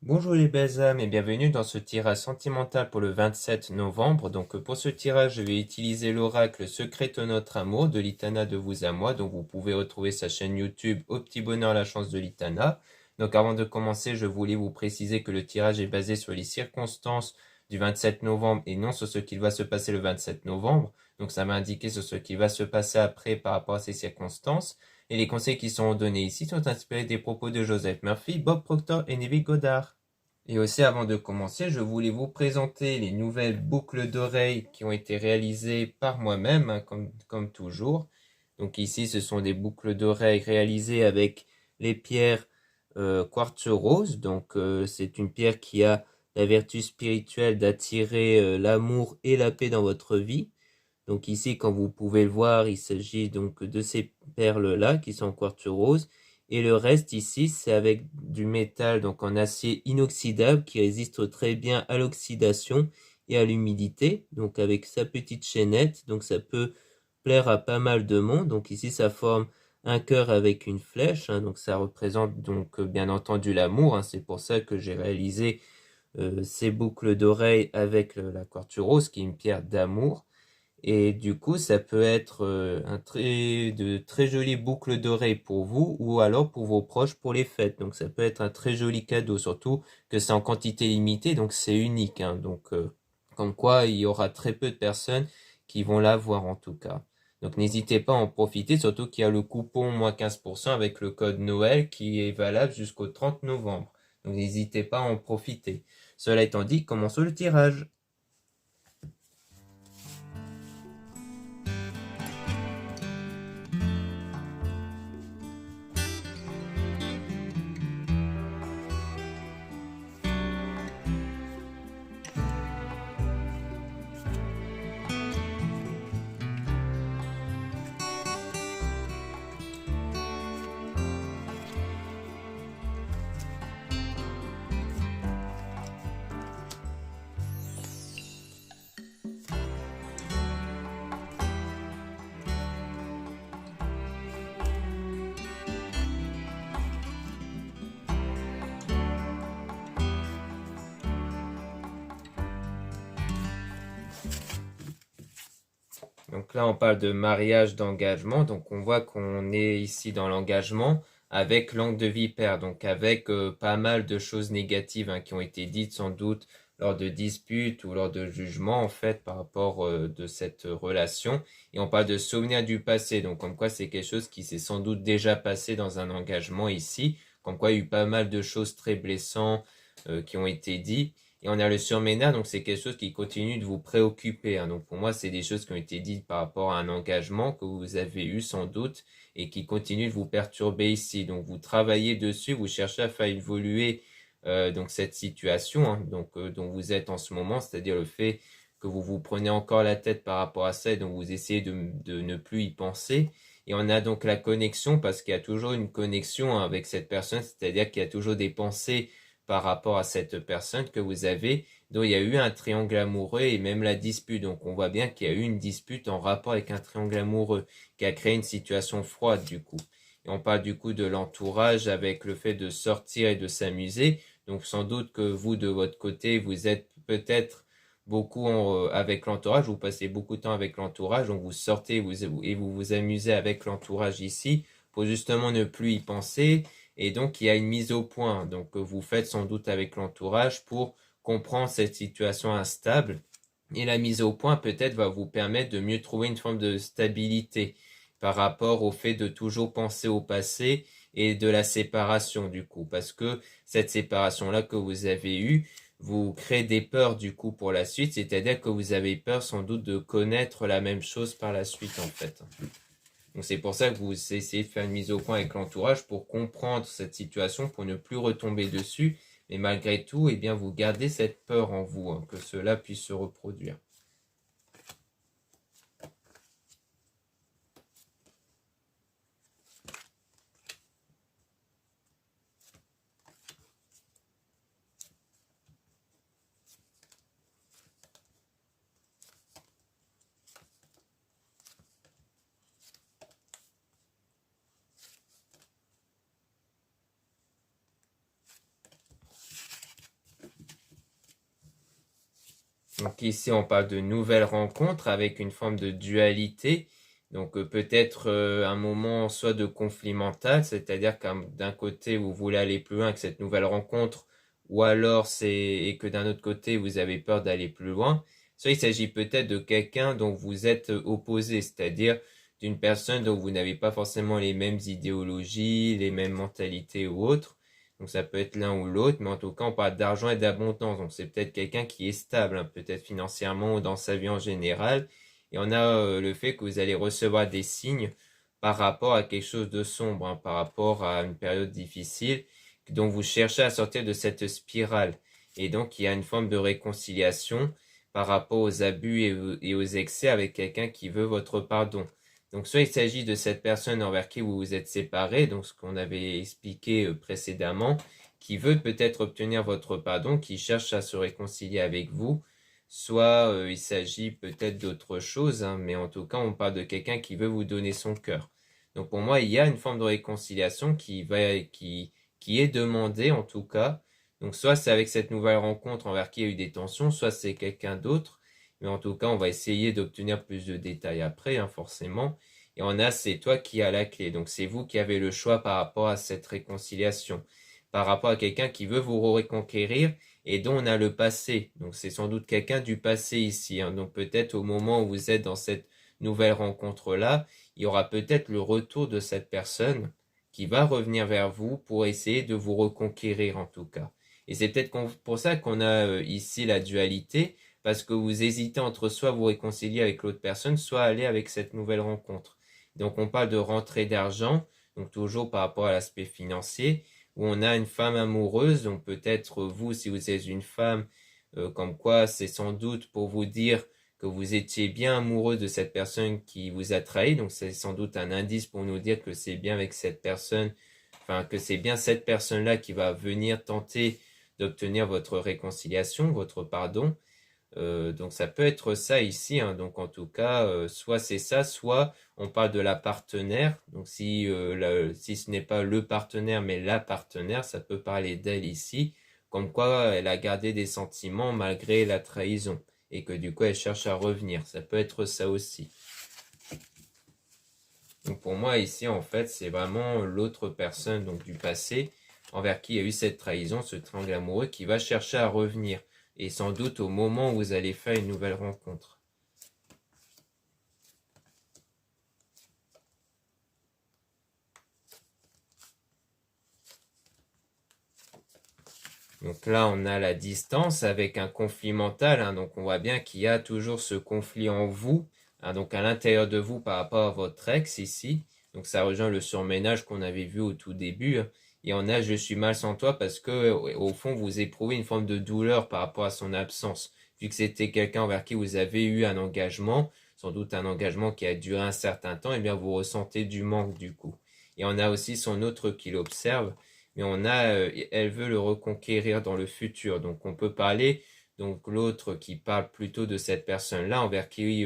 Bonjour les belles âmes et bienvenue dans ce tirage sentimental pour le 27 novembre. Donc pour ce tirage, je vais utiliser l'oracle Secret de notre amour de Litana de vous à moi. Donc vous pouvez retrouver sa chaîne YouTube Au petit bonheur la chance de Litana. Donc avant de commencer, je voulais vous préciser que le tirage est basé sur les circonstances du 27 novembre et non sur ce qui va se passer le 27 novembre. Donc ça m'a indiqué sur ce qui va se passer après par rapport à ces circonstances. Et les conseils qui sont donnés ici sont inspirés des propos de Joseph Murphy, Bob Proctor et Neville Goddard. Et aussi, avant de commencer, je voulais vous présenter les nouvelles boucles d'oreilles qui ont été réalisées par moi-même, hein, comme toujours. Donc ici, ce sont des boucles d'oreilles réalisées avec les pierres quartz rose. Donc c'est une pierre qui a la vertu spirituelle d'attirer l'amour et la paix dans votre vie. Donc ici, comme vous pouvez le voir, il s'agit donc de ces perles-là qui sont en quartz rose. Et le reste ici, c'est avec du métal, donc en acier inoxydable, qui résiste très bien à l'oxydation et à l'humidité. Donc avec sa petite chaînette, donc ça peut plaire à pas mal de monde. Donc ici, ça forme un cœur avec une flèche, hein, donc ça représente donc bien entendu l'amour, hein. C'est pour ça que j'ai réalisé ces boucles d'oreilles avec la quartz rose, qui est une pierre d'amour. Et du coup, ça peut être de très jolies boucles d'oreilles pour vous ou alors pour vos proches pour les fêtes. Donc ça peut être un très joli cadeau, surtout que c'est en quantité limitée, donc c'est unique, hein. Donc comme quoi, il y aura très peu de personnes qui vont l'avoir en tout cas. Donc n'hésitez pas à en profiter, surtout qu'il y a le coupon moins 15% avec le code Noël qui est valable jusqu'au 30 novembre. Donc n'hésitez pas à en profiter. Cela étant dit, commençons le tirage. Donc là, on parle de mariage, d'engagement. Donc on voit qu'on est ici dans l'engagement avec langue de vipère, donc avec pas mal de choses négatives, hein, qui ont été dites sans doute lors de disputes ou lors de jugements en fait par rapport de cette relation. Et on parle de souvenirs du passé, donc comme quoi c'est quelque chose qui s'est sans doute déjà passé dans un engagement ici, comme quoi il y a eu pas mal de choses très blessantes qui ont été dites. Et on a le surménage, donc c'est quelque chose qui continue de vous préoccuper, hein. Donc pour moi, c'est des choses qui ont été dites par rapport à un engagement que vous avez eu sans doute et qui continue de vous perturber ici. Donc vous travaillez dessus, vous cherchez à faire évoluer donc cette situation, hein, donc dont vous êtes en ce moment, c'est-à-dire le fait que vous vous prenez encore la tête par rapport à ça et donc vous essayez de ne plus y penser. Et on a donc la connexion parce qu'il y a toujours une connexion, hein, avec cette personne, c'est-à-dire qu'il y a toujours des pensées par rapport à cette personne que vous avez, dont il y a eu un triangle amoureux et même la dispute. Donc on voit bien qu'il y a eu une dispute en rapport avec un triangle amoureux qui a créé une situation froide du coup. Et on parle du coup de l'entourage avec le fait de sortir et de s'amuser. Donc sans doute que vous de votre côté, vous êtes peut-être beaucoup avec l'entourage, vous passez beaucoup de temps avec l'entourage, donc vous sortez et vous vous amusez avec l'entourage ici pour justement ne plus y penser. Et donc, il y a une mise au point. Donc, vous faites sans doute avec l'entourage pour comprendre cette situation instable. Et la mise au point, peut-être, va vous permettre de mieux trouver une forme de stabilité par rapport au fait de toujours penser au passé et de la séparation, du coup. Parce que cette séparation-là que vous avez eue vous crée des peurs, du coup, pour la suite. C'est-à-dire que vous avez peur, sans doute, de connaître la même chose par la suite, en fait. Donc c'est pour ça que vous essayez de faire une mise au point avec l'entourage pour comprendre cette situation, pour ne plus retomber dessus. Mais malgré tout, eh bien, vous gardez cette peur en vous, hein, que cela puisse se reproduire. Donc ici, on parle de nouvelles rencontres avec une forme de dualité. Donc peut-être un moment soit de conflit mental, c'est-à-dire que d'un côté, vous voulez aller plus loin avec cette nouvelle rencontre, ou alors et que d'un autre côté, vous avez peur d'aller plus loin. Soit il s'agit peut-être de quelqu'un dont vous êtes opposé, c'est-à-dire d'une personne dont vous n'avez pas forcément les mêmes idéologies, les mêmes mentalités ou autres. Donc ça peut être l'un ou l'autre, mais en tout cas on parle d'argent et d'abondance. Donc c'est peut-être quelqu'un qui est stable, hein, peut-être financièrement ou dans sa vie en général. Et on a le fait que vous allez recevoir des signes par rapport à quelque chose de sombre, hein, par rapport à une période difficile, dont vous cherchez à sortir de cette spirale. Et donc il y a une forme de réconciliation par rapport aux abus et aux excès avec quelqu'un qui veut votre pardon. Donc soit il s'agit de cette personne envers qui vous vous êtes séparé, donc ce qu'on avait expliqué précédemment, qui veut peut-être obtenir votre pardon, qui cherche à se réconcilier avec vous, soit il s'agit peut-être d'autre chose, hein, mais en tout cas on parle de quelqu'un qui veut vous donner son cœur. Donc pour moi il y a une forme de réconciliation qui est demandée en tout cas. Donc soit c'est avec cette nouvelle rencontre envers qui il y a eu des tensions, soit c'est quelqu'un d'autre. Mais en tout cas, on va essayer d'obtenir plus de détails après, hein, forcément. Et on a, c'est toi qui as la clé. Donc c'est vous qui avez le choix par rapport à cette réconciliation. Par rapport à quelqu'un qui veut vous reconquérir et dont on a le passé. Donc c'est sans doute quelqu'un du passé ici, hein. Donc peut-être au moment où vous êtes dans cette nouvelle rencontre-là, il y aura peut-être le retour de cette personne qui va revenir vers vous pour essayer de vous reconquérir en tout cas. Et c'est peut-être pour ça qu'on a ici la dualité, parce que vous hésitez entre soit vous réconcilier avec l'autre personne, soit aller avec cette nouvelle rencontre. Donc on parle de rentrée d'argent, donc toujours par rapport à l'aspect financier, où on a une femme amoureuse, donc peut-être vous, si vous êtes une femme, comme quoi c'est sans doute pour vous dire que vous étiez bien amoureux de cette personne qui vous a trahi, donc c'est sans doute un indice pour nous dire que c'est bien avec cette personne, enfin que c'est bien cette personne-là qui va venir tenter d'obtenir votre réconciliation, votre pardon. Donc ça peut être ça ici, hein. Donc en tout cas, soit c'est ça, soit on parle de la partenaire. Donc si ce n'est pas le partenaire, mais la partenaire, ça peut parler d'elle ici, comme quoi elle a gardé des sentiments malgré la trahison, et que du coup elle cherche à revenir. Ça peut être ça aussi. Donc pour moi ici, en fait, c'est vraiment l'autre personne donc du passé envers qui il y a eu cette trahison, ce triangle amoureux, qui va chercher à revenir. Et sans doute au moment où vous allez faire une nouvelle rencontre. Donc là, on a la distance avec un conflit mental, hein. Donc on voit bien qu'il y a toujours ce conflit en vous, hein, donc à l'intérieur de vous par rapport à votre ex ici. Donc ça rejoint le surménage qu'on avait vu au tout début, hein. Et on a je suis mal sans toi parce que au fond vous éprouvez une forme de douleur par rapport à son absence. Vu que c'était quelqu'un envers qui vous avez eu un engagement, sans doute un engagement qui a duré un certain temps, et bien vous ressentez du manque du coup. Et on a aussi son autre qui l'observe, mais elle veut le reconquérir dans le futur. Donc on peut parler, donc l'autre qui parle plutôt de cette personne-là envers qui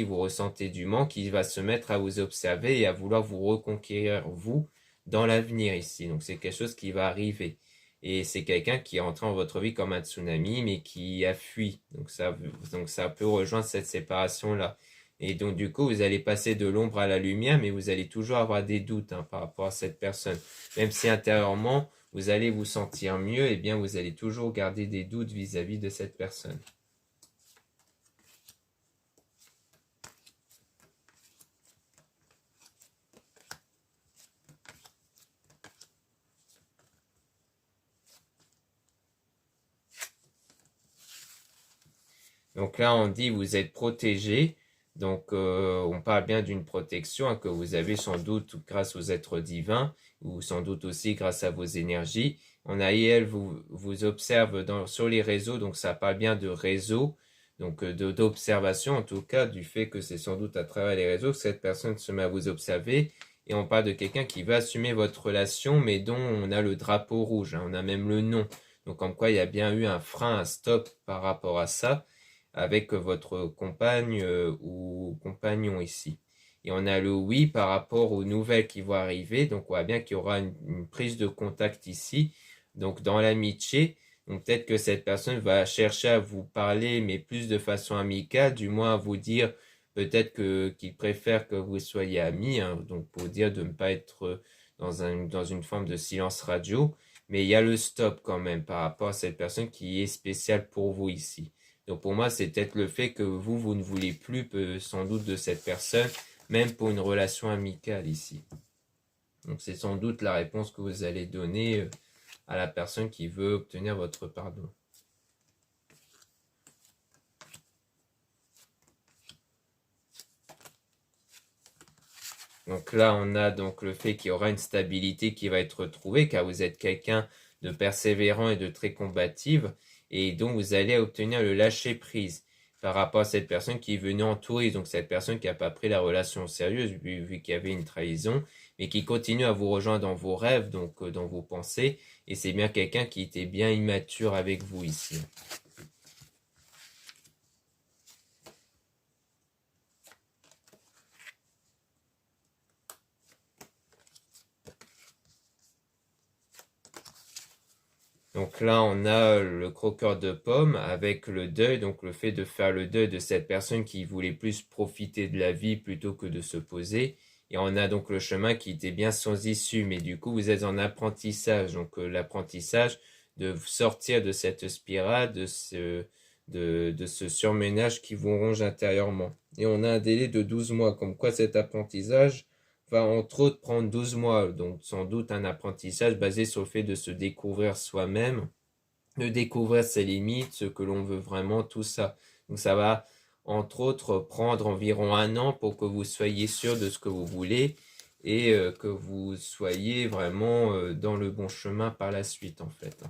vous ressentez du manque, qui va se mettre à vous observer et à vouloir vous reconquérir vous dans l'avenir ici. Donc c'est quelque chose qui va arriver. Et c'est quelqu'un qui est entré en votre vie comme un tsunami, mais qui a fui. Donc ça peut rejoindre cette séparation-là. Et donc du coup, vous allez passer de l'ombre à la lumière, mais vous allez toujours avoir des doutes, hein, par rapport à cette personne. Même si intérieurement, vous allez vous sentir mieux, eh bien vous allez toujours garder des doutes vis-à-vis de cette personne. Donc là, on dit vous êtes protégé. Donc on parle bien d'une protection, hein, que vous avez sans doute grâce aux êtres divins ou sans doute aussi grâce à vos énergies. On a elle vous observe sur les réseaux, donc ça parle bien de réseau, donc d'observation en tout cas, du fait que c'est sans doute à travers les réseaux que cette personne se met à vous observer. Et on parle de quelqu'un qui va assumer votre relation, mais dont on a le drapeau rouge, hein, on a même le nom. Donc comme quoi il y a bien eu un frein, un stop par rapport à ça avec votre compagne ou compagnon ici. Et on a le oui par rapport aux nouvelles qui vont arriver. Donc on voit bien qu'il y aura une prise de contact ici. Donc dans l'amitié, Donc peut-être que cette personne va chercher à vous parler, mais plus de façon amicale, du moins à vous dire peut-être qu'il préfère que vous soyez amis, hein, donc pour dire de ne pas être dans une forme de silence radio. Mais il y a le stop quand même par rapport à cette personne qui est spéciale pour vous ici. Donc pour moi, c'est peut-être le fait que vous ne voulez plus sans doute de cette personne, même pour une relation amicale ici. Donc c'est sans doute la réponse que vous allez donner à la personne qui veut obtenir votre pardon. Donc là, on a donc le fait qu'il y aura une stabilité qui va être retrouvée, car vous êtes quelqu'un de persévérant et de très combative, et donc vous allez obtenir le lâcher-prise par rapport à cette personne qui est venue en touriste, donc cette personne qui n'a pas pris la relation sérieuse, vu qu'il y avait une trahison, mais qui continue à vous rejoindre dans vos rêves, donc dans vos pensées, et c'est bien quelqu'un qui était bien immature avec vous ici. Donc là, on a le croqueur de pommes avec le deuil, donc le fait de faire le deuil de cette personne qui voulait plus profiter de la vie plutôt que de se poser. Et on a donc le chemin qui était bien sans issue, mais du coup, vous êtes en apprentissage. Donc l'apprentissage de sortir de cette spirale, de ce surménage qui vous ronge intérieurement. Et on a un délai de 12 mois, comme quoi cet apprentissage va entre autres prendre 12 mois, donc sans doute un apprentissage basé sur le fait de se découvrir soi-même, de découvrir ses limites, ce que l'on veut vraiment, tout ça. Donc ça va entre autres prendre environ 1 an pour que vous soyez sûr de ce que vous voulez et que vous soyez vraiment dans le bon chemin par la suite en fait.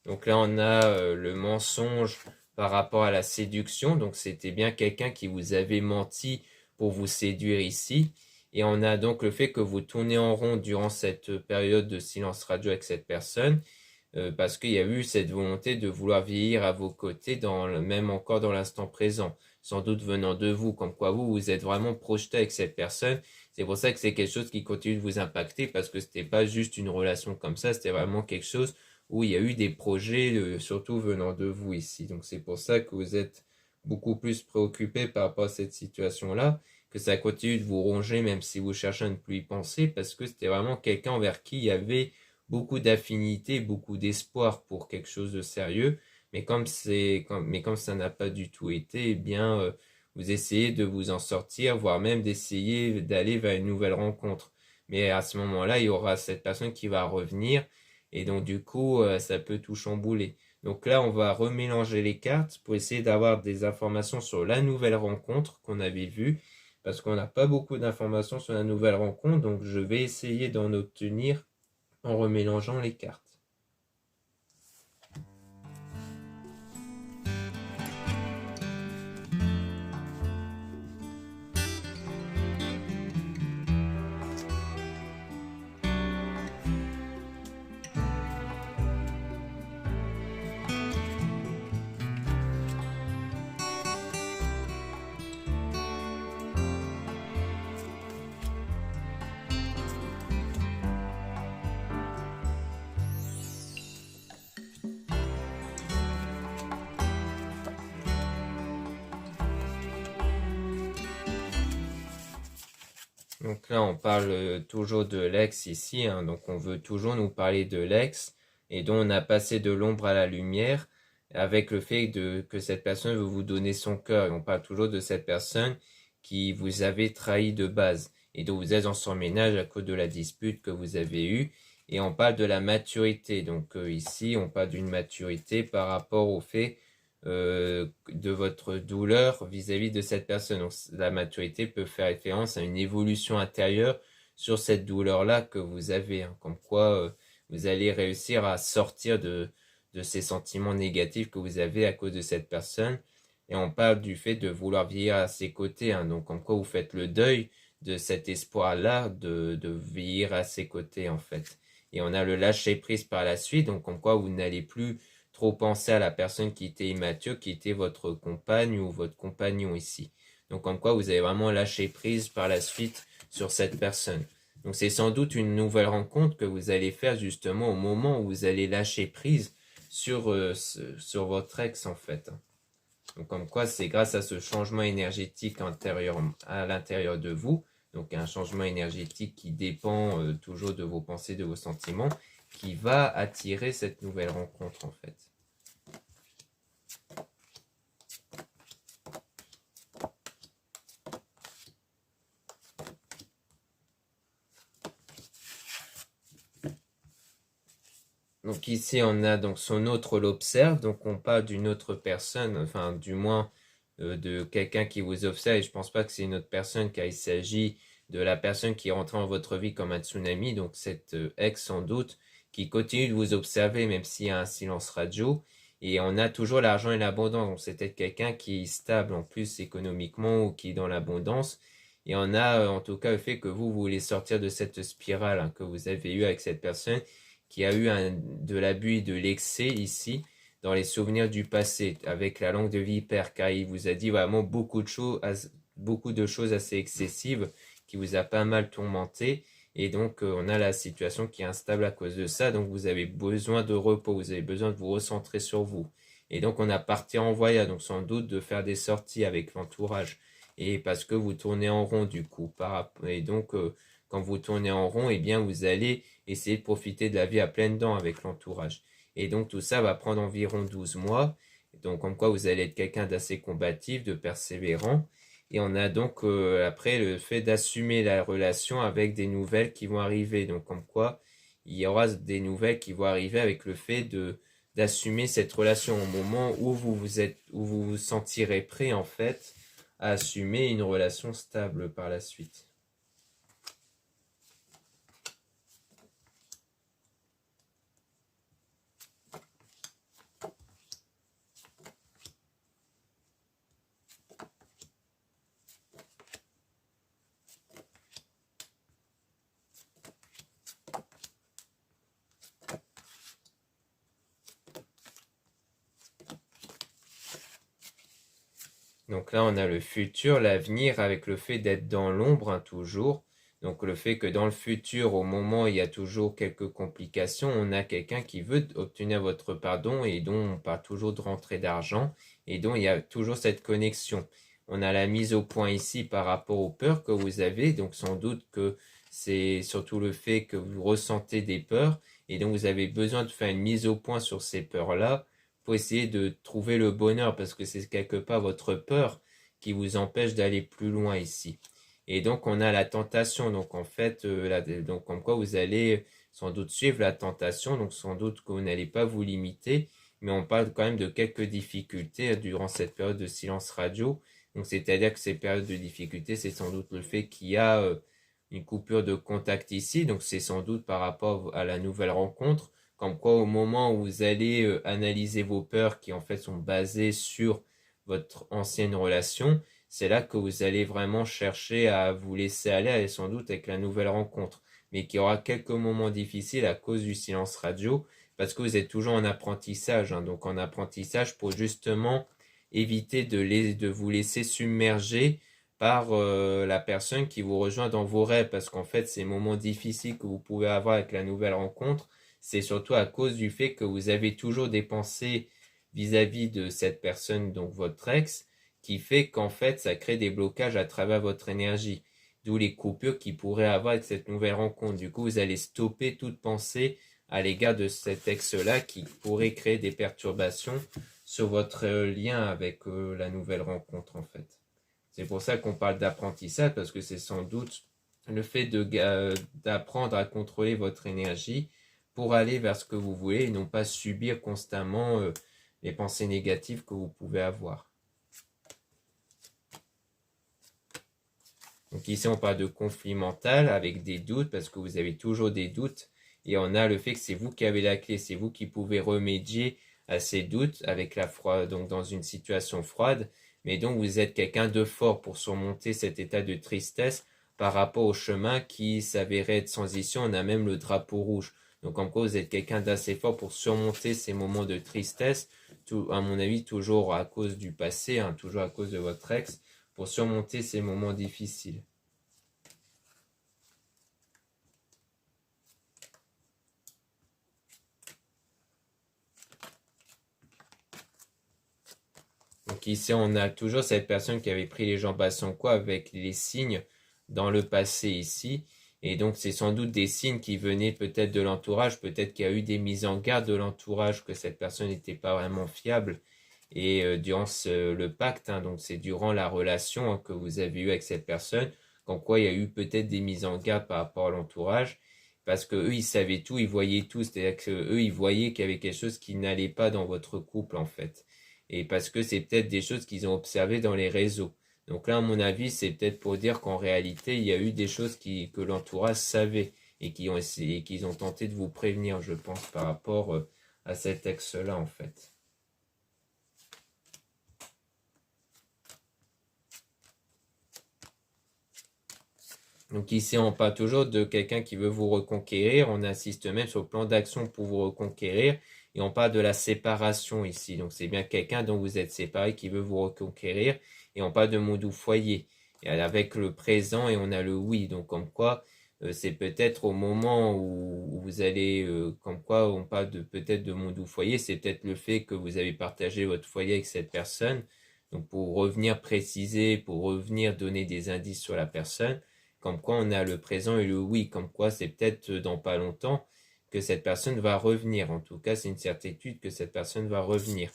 Donc là on a le mensonge par rapport à la séduction. Donc c'était bien quelqu'un qui vous avait menti pour vous séduire ici. Et on a donc le fait que vous tournez en rond durant cette période de silence radio avec cette personne, parce qu'il y a eu cette volonté de vouloir vieillir à vos côtés, même encore dans l'instant présent, sans doute venant de vous, comme quoi vous êtes vraiment projeté avec cette personne. C'est pour ça que c'est quelque chose qui continue de vous impacter, parce que c'était pas juste une relation comme ça, c'était vraiment quelque chose où il y a eu des projets, surtout venant de vous ici. Donc c'est pour ça que vous êtes beaucoup plus préoccupé par rapport à cette situation-là, que ça continue de vous ronger même si vous cherchez à ne plus y penser, parce que c'était vraiment quelqu'un envers qui il y avait beaucoup d'affinité, beaucoup d'espoir pour quelque chose de sérieux, mais comme ça n'a pas du tout été, eh bien vous essayez de vous en sortir, voire même d'essayer d'aller vers une nouvelle rencontre. Mais à ce moment-là, il y aura cette personne qui va revenir et donc du coup, ça peut tout chambouler. Donc là, on va remélanger les cartes pour essayer d'avoir des informations sur la nouvelle rencontre qu'on avait vue, parce qu'on n'a pas beaucoup d'informations sur la nouvelle rencontre, donc je vais essayer d'en obtenir en remélangeant les cartes. Donc là, on parle toujours de l'ex ici, hein, donc on veut toujours nous parler de l'ex et dont on a passé de l'ombre à la lumière avec le fait que cette personne veut vous donner son cœur. Et on parle toujours de cette personne qui vous avait trahi de base et dont vous êtes en surménage à cause de la dispute que vous avez eue. Et on parle de la maturité. Donc ici, on parle d'une maturité par rapport au fait de votre douleur vis-à-vis de cette personne. Donc, la maturité peut faire référence à une évolution intérieure sur cette douleur-là que vous avez, hein, comme quoi vous allez réussir à sortir de ces sentiments négatifs que vous avez à cause de cette personne. Et on parle du fait de vouloir vieillir à ses côtés, hein, donc comme quoi vous faites le deuil de cet espoir-là de vieillir à ses côtés en fait. Et on a le lâcher prise par la suite, donc comme quoi vous n'allez plus trop penser à la personne qui était immature, qui était votre compagne ou votre compagnon ici. Donc comme quoi vous avez vraiment lâché prise par la suite sur cette personne. Donc c'est sans doute une nouvelle rencontre que vous allez faire justement au moment où vous allez lâcher prise sur votre ex en fait. Donc comme quoi c'est grâce à ce changement énergétique à l'intérieur de vous, donc un changement énergétique qui dépend toujours de vos pensées, de vos sentiments, qui va attirer cette nouvelle rencontre en fait. Donc ici on a donc son autre l'observe, donc on parle d'une autre personne, enfin du moins de quelqu'un qui vous observe, et je pense pas que c'est une autre personne car il s'agit de la personne qui est rentrée en votre vie comme un tsunami, donc cette ex sans doute, qui continue de vous observer même s'il y a un silence radio, et on a toujours l'argent et l'abondance, donc c'est peut-être quelqu'un qui est stable en plus économiquement ou qui est dans l'abondance, et on a en tout cas le fait que vous voulez sortir de cette spirale que vous avez eue avec cette personne, qui a eu de l'abus et de l'excès ici dans les souvenirs du passé avec la langue de vipère, car il vous a dit vraiment beaucoup de choses assez excessives qui vous a pas mal tourmenté. Et donc, on a la situation qui est instable à cause de ça. Donc, vous avez besoin de repos, vous avez besoin de vous recentrer sur vous. Et donc, on a parti en voyage, donc sans doute de faire des sorties avec l'entourage. Et parce que vous tournez en rond du coup. Et donc, quand vous tournez en rond, eh bien, vous allez essayer de profiter de la vie à pleines dents avec l'entourage. Et donc tout ça va prendre environ 12 mois. Donc comme quoi vous allez être quelqu'un d'assez combatif, de persévérant. Et on a donc après le fait d'assumer la relation avec des nouvelles qui vont arriver. Donc comme quoi il y aura des nouvelles qui vont arriver avec le fait d'assumer cette relation au moment où où vous vous sentirez prêt en fait à assumer une relation stable par la suite. Donc là, on a le futur, l'avenir, avec le fait d'être dans l'ombre toujours. Donc le fait que dans le futur, au moment où il y a toujours quelques complications, on a quelqu'un qui veut obtenir votre pardon et dont on parle toujours de rentrée d'argent et dont il y a toujours cette connexion. On a la mise au point ici par rapport aux peurs que vous avez. Donc sans doute que c'est surtout le fait que vous ressentez des peurs et donc vous avez besoin de faire une mise au point sur ces peurs-là pour essayer de trouver le bonheur parce que c'est quelque part votre peur qui vous empêche d'aller plus loin ici. Et donc on a la tentation, donc en fait, donc comme quoi vous allez sans doute suivre la tentation, donc sans doute que vous n'allez pas vous limiter, mais on parle quand même de quelques difficultés durant cette période de silence radio. Donc c'est-à-dire que ces périodes de difficultés, c'est sans doute le fait qu'il y a une coupure de contact ici, donc c'est sans doute par rapport à la nouvelle rencontre, comme quoi au moment où vous allez analyser vos peurs qui en fait sont basées sur votre ancienne relation, c'est là que vous allez vraiment chercher à vous laisser aller, et sans doute avec la nouvelle rencontre, mais qu'il y aura quelques moments difficiles à cause du silence radio, parce que vous êtes toujours en apprentissage, donc en apprentissage pour justement éviter de vous laisser submerger par la personne qui vous rejoint dans vos rêves, parce qu'en fait ces moments difficiles que vous pouvez avoir avec la nouvelle rencontre, c'est surtout à cause du fait que vous avez toujours des pensées vis-à-vis de cette personne, donc votre ex, qui fait qu'en fait ça crée des blocages à travers votre énergie, d'où les coupures qu'il pourrait avoir avec cette nouvelle rencontre. Du coup, vous allez stopper toute pensée à l'égard de cet ex-là qui pourrait créer des perturbations sur votre lien avec la nouvelle rencontre en fait. C'est pour ça qu'on parle d'apprentissage, parce que c'est sans doute le fait d'apprendre à contrôler votre énergie pour aller vers ce que vous voulez et non pas subir constamment les pensées négatives que vous pouvez avoir. Donc ici on parle de conflit mental avec des doutes parce que vous avez toujours des doutes et on a le fait que c'est vous qui avez la clé, c'est vous qui pouvez remédier à ces doutes avec la froide, donc dans une situation froide, mais donc vous êtes quelqu'un de fort pour surmonter cet état de tristesse par rapport au chemin qui s'avérait être sans issue. On a même le drapeau rouge. Donc en quoi vous êtes quelqu'un d'assez fort pour surmonter ces moments de tristesse, à mon avis toujours à cause du passé, toujours à cause de votre ex, pour surmonter ces moments difficiles. ici, on a toujours cette personne qui avait pris les jambes à son cou avec les signes dans le passé ici. Et donc, c'est sans doute des signes qui venaient peut-être de l'entourage, peut-être qu'il y a eu des mises en garde de l'entourage, que cette personne n'était pas vraiment fiable. Et durant le pacte, hein, donc c'est durant la relation que vous avez eue avec cette personne, comme quoi il y a eu peut-être des mises en garde par rapport à l'entourage, parce que eux ils savaient tout, ils voyaient tout, c'est-à-dire que eux ils voyaient qu'il y avait quelque chose qui n'allait pas dans votre couple en fait, et parce que c'est peut-être des choses qu'ils ont observées dans les réseaux. Donc là, à mon avis, c'est peut-être pour dire qu'en réalité, il y a eu des choses que l'entourage savait et qui ont essayé, qu'ils ont tenté de vous prévenir, je pense, par rapport à cet ex-là en fait. Donc ici, on parle toujours de quelqu'un qui veut vous reconquérir. On insiste même sur le plan d'action pour vous reconquérir. Et on parle de la séparation ici. Donc c'est bien quelqu'un dont vous êtes séparé qui veut vous reconquérir. Et on parle de monde ou foyer. Et avec le présent et on a le oui. Donc comme quoi, c'est peut-être au moment où vous allez, comme quoi on parle de peut-être de monde ou foyer. C'est peut-être le fait que vous avez partagé votre foyer avec cette personne. Donc pour revenir préciser, pour revenir donner des indices sur la personne, comme quoi on a le présent et le oui, comme quoi c'est peut-être dans pas longtemps que cette personne va revenir. En tout cas, c'est une certitude que cette personne va revenir.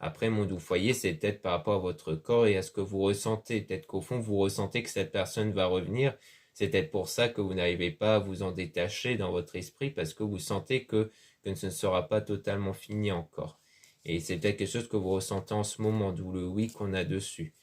Après, mon doux foyer, c'est peut-être par rapport à votre corps et à ce que vous ressentez. Peut-être qu'au fond, vous ressentez que cette personne va revenir. C'est peut-être pour ça que vous n'arrivez pas à vous en détacher dans votre esprit, parce que vous sentez que ce ne sera pas totalement fini encore. Et c'est peut-être quelque chose que vous ressentez en ce moment, d'où le oui qu'on a dessus.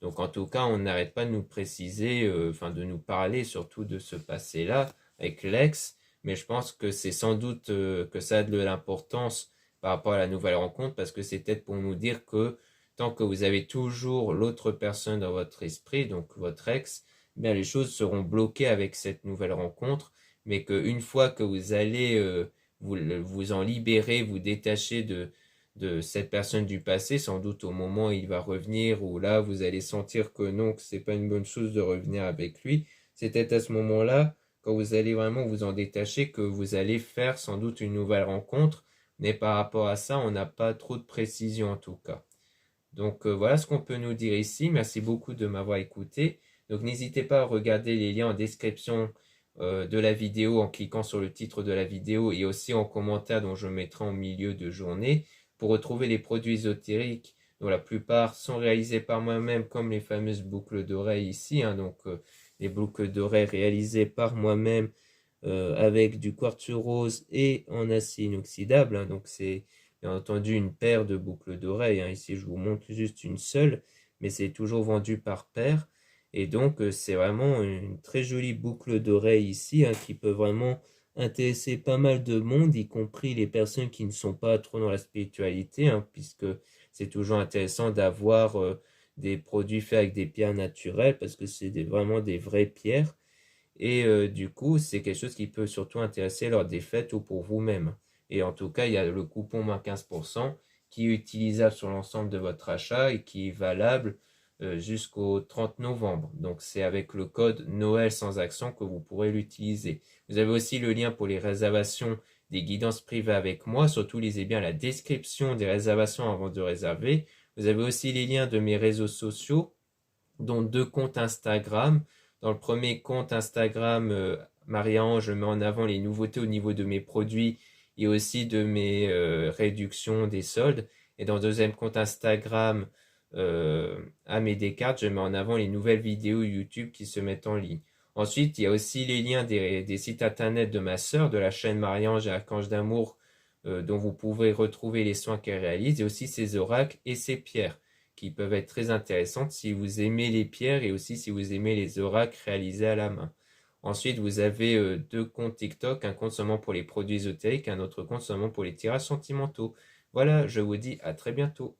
Donc en tout cas, on n'arrête pas de nous préciser, de nous parler surtout de ce passé-là avec l'ex, mais je pense que c'est sans doute que ça a de l'importance par rapport à la nouvelle rencontre, parce que c'est peut-être pour nous dire que tant que vous avez toujours l'autre personne dans votre esprit, donc votre ex, bien les choses seront bloquées avec cette nouvelle rencontre, mais qu'une fois que vous allez vous en libérer, vous détacher de cette personne du passé, sans doute au moment où il va revenir, où là vous allez sentir que non, que c'est pas une bonne chose de revenir avec lui. C'est peut-être à ce moment-là, quand vous allez vraiment vous en détacher, que vous allez faire sans doute une nouvelle rencontre, mais par rapport à ça, on n'a pas trop de précision en tout cas. Donc voilà ce qu'on peut nous dire ici. Merci beaucoup de m'avoir écouté. Donc n'hésitez pas à regarder les liens en description de la vidéo en cliquant sur le titre de la vidéo et aussi en commentaire dont je mettrai en milieu de journée pour retrouver les produits ésotériques dont la plupart sont réalisés par moi-même, comme les fameuses boucles d'oreilles ici, hein, donc les boucles d'oreilles réalisées par moi-même avec du quartz rose et en acier inoxydable, hein, donc c'est bien entendu une paire de boucles d'oreilles, hein. Ici je vous montre juste une seule, mais c'est toujours vendu par paire. Et donc c'est vraiment une très jolie boucle d'oreille ici, hein, qui peut vraiment intéresser pas mal de monde, y compris les personnes qui ne sont pas trop dans la spiritualité, hein, puisque c'est toujours intéressant d'avoir des produits faits avec des pierres naturelles, parce que c'est vraiment des vraies pierres. Et du coup, c'est quelque chose qui peut surtout intéresser lors des fêtes ou pour vous-même. Et en tout cas, il y a le coupon moins 15% qui est utilisable sur l'ensemble de votre achat et qui est valable jusqu'au 30 novembre. Donc c'est avec le code Noël sans accent que vous pourrez l'utiliser. Vous avez aussi le lien pour les réservations des guidances privées avec moi. Surtout lisez bien la description des réservations avant de réserver. Vous avez aussi les liens de mes réseaux sociaux, dont 2 comptes Instagram. Dans le premier compte Instagram, Marie-Ange, je mets en avant les nouveautés au niveau de mes produits et aussi de mes réductions des soldes. Et dans le deuxième compte Instagram, Amé Descartes, je mets en avant les nouvelles vidéos YouTube qui se mettent en ligne. Ensuite, il y a aussi les liens des sites internet de ma sœur, de la chaîne Marie-Ange et Archange d'Amour, dont vous pouvez retrouver les soins qu'elle réalise, et aussi ses oracles et ses pierres, qui peuvent être très intéressantes si vous aimez les pierres et aussi si vous aimez les oracles réalisés à la main. Ensuite, vous avez 2 comptes TikTok, un compte seulement pour les produits ésotériques, un autre compte seulement pour les tirages sentimentaux. Voilà, je vous dis à très bientôt.